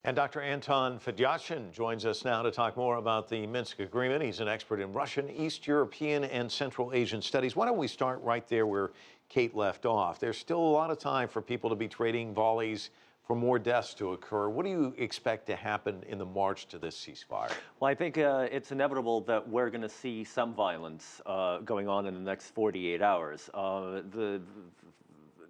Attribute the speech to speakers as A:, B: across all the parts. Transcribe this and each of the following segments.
A: And Dr. Anton Fedyashin joins us now to talk more about the Minsk agreement. He's an expert in Russian, East European, and Central Asian studies. Why don't we start right there where Kate left off? There's still a lot of time for people to be trading volleys, for more deaths to occur. What do you expect to happen in the march to this ceasefire?
B: Well, I think it's inevitable that we're going to see some violence going on in the next 48 hours.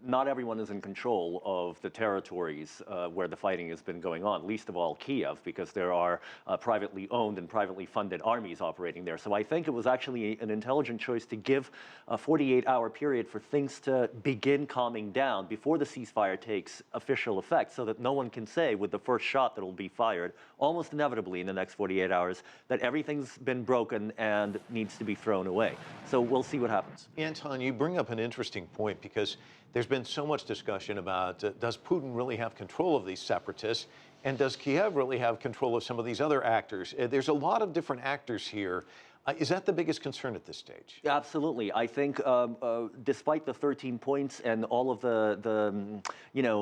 B: Not everyone is in control of the territories where the fighting has been going on, least of all Kiev, because there are privately owned and privately funded armies operating there. So I think it was actually an intelligent choice to give a 48-hour period for things to begin calming down before the ceasefire takes official effect, so that no one can say with the first shot that will be fired, almost inevitably in the next 48 hours, that everything's been broken and needs to be thrown away. So we'll see what happens.
A: Anton, you bring up an interesting point, because there's been so much discussion about does Putin really have control of these separatists, and does Kiev really have control of some of these other actors? There's a lot of different actors here. Is that the biggest concern at this stage?
B: Absolutely. I think despite the 13 points and all of the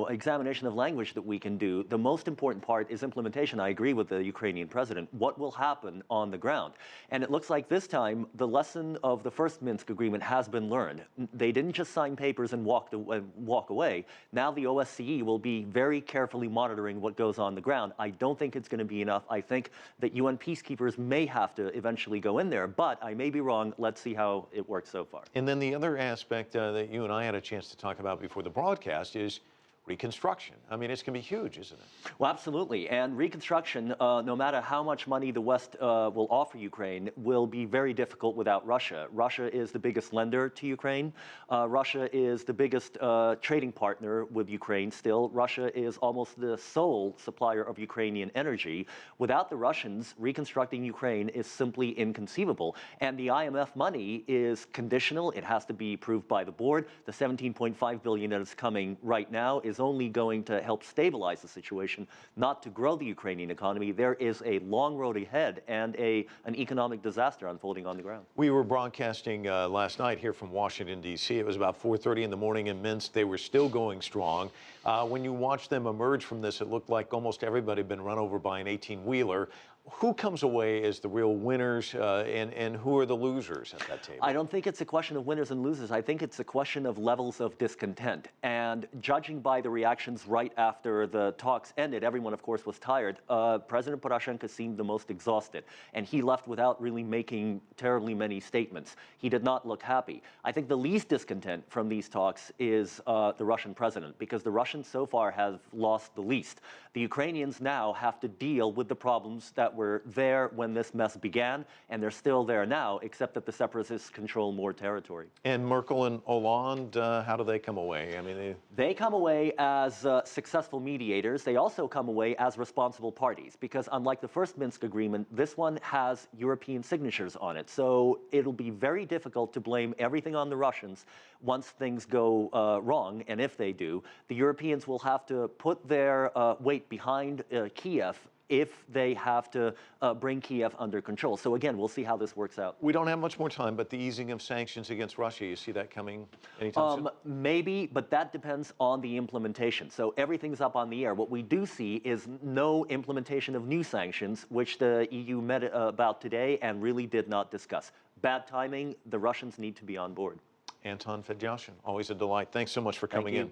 B: examination of language that we can do, the most important part is implementation. I agree with the Ukrainian president. What will happen on the ground? And it looks like this time the lesson of the first Minsk agreement has been learned. They didn't just sign papers and walk away. Now the OSCE will be very carefully monitoring what goes on the ground. I don't think it's going to be enough. I think that UN peacekeepers may have to eventually go in there, but I may be wrong. Let's see how it works so far.
A: And then the other aspect that you and I had a chance to talk about before the broadcast is reconstruction. I mean, it's going to be huge, isn't it?
B: Well, absolutely. And reconstruction, no matter how much money the West will offer Ukraine, will be very difficult without Russia. Russia is the biggest lender to Ukraine. Russia is the biggest trading partner with Ukraine still. Russia is almost the sole supplier of Ukrainian energy. Without the Russians, reconstructing Ukraine is simply inconceivable. And the IMF money is conditional. It has to be approved by the board. The $17.5 billion that is coming right now is only going to help stabilize the situation, not to grow the Ukrainian economy. There is a long road ahead and an economic disaster unfolding on the ground.
A: We were broadcasting last night here from Washington, D.C. It was about 4:30 in the morning in Minsk. They were still going strong. When you watched them emerge from this, it looked like almost everybody had been run over by an 18-wheeler. Who comes away as the real winners and who are the losers at that table?
B: I don't think it's a question of winners and losers. I think it's a question of levels of discontent. And judging by the reactions right after the talks ended, everyone, of course, was tired. President Poroshenko seemed the most exhausted, and he left without really making terribly many statements. He did not look happy. I think the least discontent from these talks is the Russian president, because the Russians so far have lost the least. The Ukrainians now have to deal with the problems that were there when this mess began, and they're still there now, except that the separatists control more territory.
A: And Merkel and Hollande, how do they come away? I mean,
B: they come away as successful mediators. They also come away as responsible parties, because unlike the first Minsk agreement, this one has European signatures on it. So it'll be very difficult to blame everything on the Russians once things go wrong, and if they do. The Europeans will have to put their weight behind Kiev if they have to bring Kiev under control. So again, we'll see how this works out.
A: We don't have much more time, but the easing of sanctions against Russia, you see that coming anytime soon?
B: Maybe, but that depends on the implementation. So everything's up on the air. What we do see is no implementation of new sanctions, which the EU met about today and really did not discuss. Bad timing. The Russians need to be on board.
A: Anton Fedyashin, always a delight. Thanks so much for coming in.